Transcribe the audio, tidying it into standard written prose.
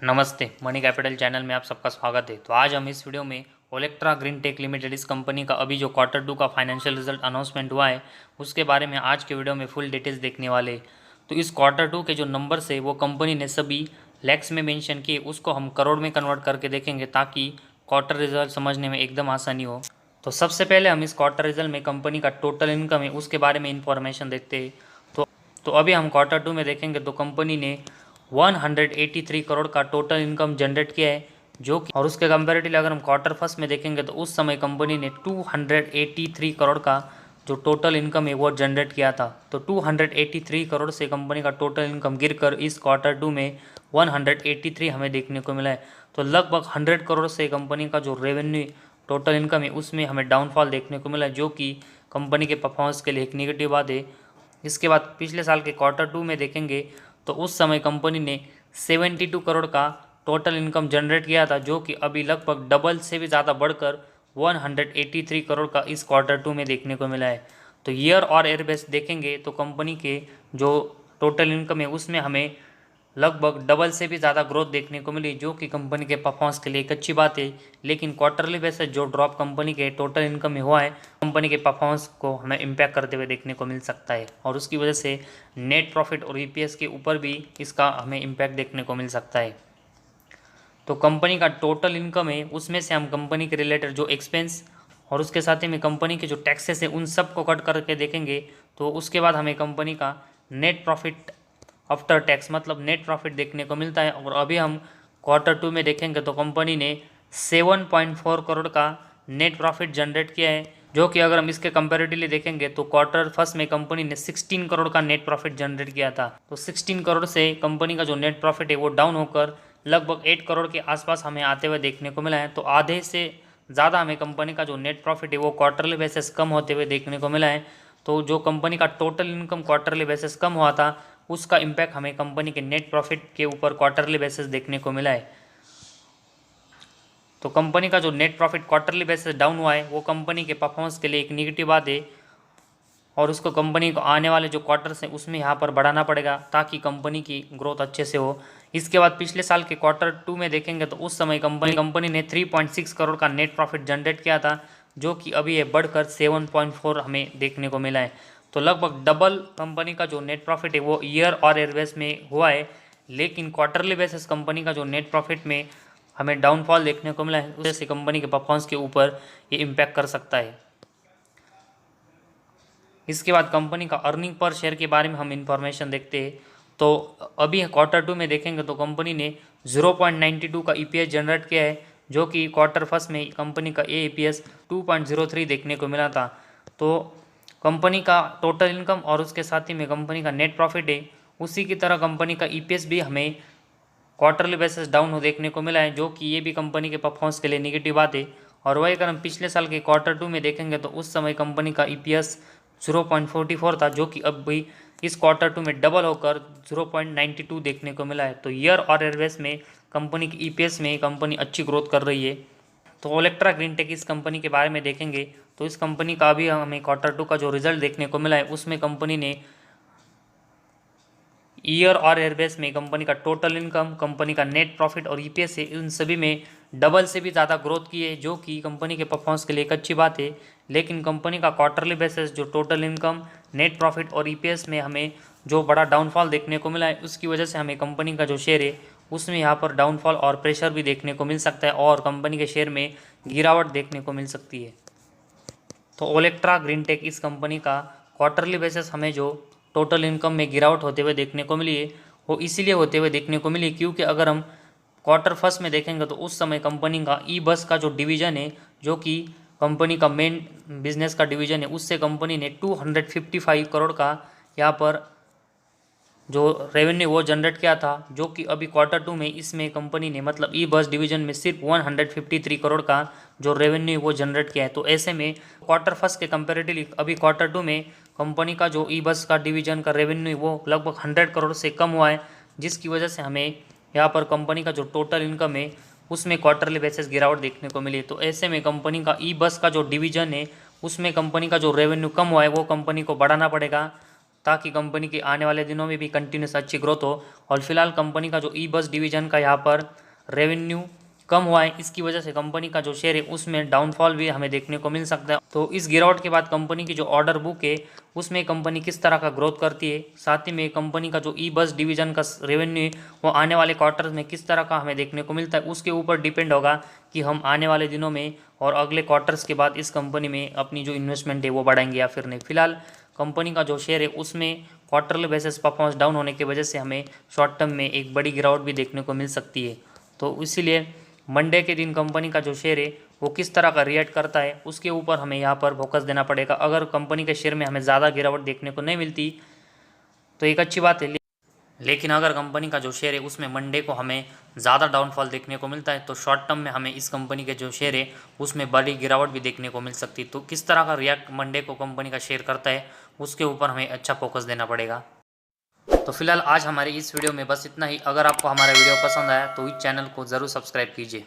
नमस्ते, money capital channel में आप सबका स्वागत है। तो आज हम इस वीडियो में ओलेक्ट्रा ग्रीन टेक लिमिटेड इस कंपनी का अभी जो क्वार्टर 2 का फाइनेंशियल रिजल्ट अनाउंसमेंट हुआ है उसके बारे में आज के वीडियो में फुल डिटेल्स देखने वाले हैं। तो इस क्वार्टर 2 के जो नंबर्स है वो कंपनी ने सभी लैक्स में मेंशन किए, उसको हम करोड़ में कन्वर्ट करके देखेंगे ताकि क्वार्टर रिजल्ट समझने में एकदम आसानी हो। तो सबसे पहले हम इस क्वार्टर रिजल्ट में कंपनी का टोटल इनकम है उसके बारे में इंफॉर्मेशन देखते हैं। तो अभी हम क्वार्टर 2 में देखेंगे तो कंपनी ने 183 करोड़ का टोटल इनकम जनरेट किया है, जो कि और उसके कंपेरेटिवली अगर हम क्वार्टर 1 में देखेंगे तो उस समय कंपनी ने 283 करोड़ का जो टोटल इनकम है वो जनरेट किया था। तो 283 करोड़ से कंपनी का टोटल इनकम गिरकर इस क्वार्टर 2 में 183 हमें देखने को मिला है। तो लगभग 100 करोड़ से कंपनी का जो रेवेन्यू टोटल इनकम है उसमें हमें डाउनफॉल देखने को मिला है, जो कि कंपनी के परफॉर्मेंस के लिए एक नेगेटिव बात है। इसके बाद पिछले साल के क्वार्टर 2 में देखेंगे तो उस समय कंपनी ने 72 करोड़ का टोटल इनकम जनरेट किया था, जो कि अभी लगभग डबल से भी ज़्यादा बढ़कर 183 करोड़ का इस क्वार्टर 2 में देखने को मिला है। तो ईयर और एयर बेस देखेंगे तो कंपनी के जो टोटल इनकम है उसमें हमें लगभग डबल से भी ज़्यादा ग्रोथ देखने को मिली, जो कि कंपनी के परफॉर्मेंस के लिए एक अच्छी बात है। लेकिन क्वार्टरली बेसिस जो ड्रॉप कंपनी के टोटल इनकम में हुआ है कंपनी के परफॉर्मेंस को हमें इम्पैक्ट करते हुए देखने को मिल सकता है, और उसकी वजह से नेट प्रॉफिट और ईपीएस के ऊपर भी इसका हमें इम्पैक्ट देखने को मिल सकता है। तो कंपनी का टोटल इनकम है उसमें से हम कंपनी के रिलेटेड जो एक्सपेंस और उसके साथ ही में कंपनी के जो टैक्सेस है उन सब को कट करके देखेंगे तो उसके बाद हमें कंपनी का नेट प्रॉफिट आफ्टर टैक्स मतलब नेट प्रॉफिट देखने को मिलता है। और अभी हम क्वार्टर 2 में देखेंगे तो कंपनी ने 7.4 करोड़ का नेट प्रॉफिट जनरेट किया है, जो कि अगर हम इसके कंपेरेटिवली देखेंगे तो क्वार्टर 1 में कंपनी ने 16 करोड़ का नेट प्रॉफिट जनरेट किया था। तो 16 करोड़ से कंपनी का जो नेट प्रॉफिट है वो डाउन होकर लगभग 8 करोड़ के आसपास हमें आते हुए देखने को मिला है। तो आधे से ज़्यादा हमें कंपनी का जो नेट प्रॉफिट है वो क्वार्टरली बेसिस कम होते हुए देखने को मिला है। तो जो कंपनी का टोटल इनकम क्वार्टरली बेसिस कम हुआ था उसका इम्पैक्ट हमें कंपनी के नेट प्रॉफिट के ऊपर क्वार्टरली बेसिस देखने को मिला है। तो कंपनी का जो net profit quarterly basis down हुआ है वो कंपनी के परफॉर्मेंस के लिए एक नेगेटिव बात है, और उसको कंपनी को आने वाले जो क्वार्टर्स हैं उसमें यहाँ पर बढ़ाना पड़ेगा ताकि कंपनी की ग्रोथ अच्छे से हो। इसके बाद पिछले साल के क्वार्टर 2 में देखेंगे तो उस समय कंपनी ने 3.6 करोड़ का नेट प्रॉफिट जनरेट किया था, जो कि अभी ये बढ़कर 7.4 हमें देखने को मिला है। तो लगभग डबल कंपनी का जो नेट प्रॉफिट है वो ईयर और एयरवेज में हुआ है, लेकिन क्वार्टरली बेसिस कंपनी का जो नेट प्रॉफिट में हमें डाउनफॉल देखने को मिला है, उससे कंपनी के परफॉर्मेंस के ऊपर ये इम्पैक्ट कर सकता है। इसके बाद कंपनी का अर्निंग पर शेयर के बारे में हम इंफॉर्मेशन देखते हैं। तो अभी क्वार्टर 2 में देखेंगे तो कंपनी ने 0.92 का ईपीएस जनरेट किया है, जो कि क्वार्टर 1 में कंपनी का ए ईपीएस 2.03 देखने को मिला था। तो कंपनी का टोटल इनकम और उसके साथ ही में कंपनी का नेट प्रॉफिट है उसी की तरह कंपनी का ईपीएस भी हमें क्वार्टरली बेसिस डाउन हो देखने को मिला है, जो कि ये भी कंपनी के परफॉर्मेंस के लिए नेगेटिव बात है। और वही अगर हम पिछले साल के क्वार्टर 2 में देखेंगे तो उस समय कंपनी का ईपीएस 0.44 था, जो कि अब भी इस क्वार्टर 2 में डबल होकर 0.92 देखने को मिला है। तो ईयर और एयरवेज में कंपनी की ईपीएस में कंपनी अच्छी ग्रोथ कर रही है। तो ओलेक्ट्रा ग्रीन टेक इस कंपनी के बारे में देखेंगे तो इस कंपनी का भी हमें क्वार्टर 2 का जो रिजल्ट देखने को मिला है उसमें कंपनी ने ईयर और एयरबेस में कंपनी का टोटल इनकम, कंपनी का नेट प्रॉफिट और ईपीएस है इन सभी में डबल से भी ज़्यादा ग्रोथ की है, जो कि कंपनी के परफॉर्मेंस के लिए एक अच्छी बात है। लेकिन कंपनी का क्वार्टरली बेसिस जो टोटल इनकम, नेट प्रॉफिट और ईपीएस में हमें जो बड़ा डाउनफॉल देखने को मिला है उसकी वजह से हमें कंपनी का जो शेयर है उसमें यहाँ पर डाउनफॉल और प्रेशर भी देखने को मिल सकता है और कंपनी के शेयर में गिरावट देखने को मिल सकती है। तो ओलेक्ट्रा ग्रीन टेक इस कंपनी का क्वार्टरली बेसिस हमें जो टोटल इनकम में गिरावट होते हुए देखने को मिली है वो इसीलिए होते हुए देखने को मिली क्योंकि अगर हम क्वार्टर 1 में देखेंगे तो उस समय कंपनी का ई बस का जो डिवीज़न है, जो कि कंपनी का मेन बिजनेस का डिवीज़न है, उससे कंपनी ने 255 करोड़ का यहाँ पर जो रेवेन्यू वो जनरेट किया था, जो कि अभी क्वार्टर 2 में इसमें कंपनी ने मतलब ई बस डिवीजन में सिर्फ 153 करोड़ का जो रेवेन्यू वो जनरेट किया है। तो ऐसे में क्वार्टर 1 के कंपेरेटिवली अभी क्वार्टर 2 में कंपनी का जो ई बस का डिवीजन का रेवेन्यू वो लगभग 100 करोड़ से कम हुआ है, जिसकी वजह से हमें यहाँ पर कंपनी का जो टोटल इनकम है उसमें क्वार्टरली बेसिस गिरावट देखने को मिली। तो ऐसे में कंपनी का ई बस का जो डिवीजन है उसमें कंपनी का जो रेवेन्यू कम हुआ है वो कंपनी को बढ़ाना पड़ेगा ताकि कंपनी के आने वाले दिनों में भी कंटिन्यूस अच्छी ग्रोथ हो। और फिलहाल कंपनी का जो ई बस डिवीजन का यहाँ पर रेवेन्यू कम हुआ है, इसकी वजह से कंपनी का जो शेयर है उसमें डाउनफॉल भी हमें देखने को मिल सकता है। तो इस गिरावट के बाद कंपनी की जो ऑर्डर बुक है उसमें कंपनी किस तरह का ग्रोथ करती है, साथ ही में कंपनी का जो ई बस डिवीजन का रेवेन्यू है वो आने वाले क्वार्टर्स में किस तरह का हमें देखने को मिलता है, उसके ऊपर डिपेंड होगा कि हम आने वाले दिनों में और अगले क्वार्टर्स के बाद इस कंपनी में अपनी जो इन्वेस्टमेंट है वो बढ़ाएंगे या फिर नहीं। फिलहाल कंपनी का जो शेयर है उसमें क्वार्टरली बेसिस परफॉर्मेंस डाउन होने की वजह से हमें शॉर्ट टर्म में एक बड़ी गिरावट भी देखने को मिल सकती है। तो इसीलिए मंडे के दिन कंपनी का जो शेयर है वो किस तरह का रिएक्ट करता है उसके ऊपर हमें यहाँ पर फोकस देना पड़ेगा। अगर कंपनी के शेयर में हमें ज़्यादा गिरावट देखने को नहीं मिलती तो एक अच्छी बात है, लेकिन अगर कंपनी का जो शेयर है उसमें मंडे को हमें ज़्यादा डाउनफॉल देखने को मिलता है तो शॉर्ट टर्म में हमें इस कंपनी के जो शेयर है उसमें बड़ी गिरावट भी देखने को मिल सकती है। तो किस तरह का रिएक्ट मंडे को कंपनी का शेयर करता है उसके ऊपर हमें अच्छा फोकस देना पड़ेगा। तो फिलहाल आज हमारे इस वीडियो में बस इतना ही। अगर आपको हमारा वीडियो पसंद आया तो इस चैनल को ज़रूर सब्सक्राइब कीजिए।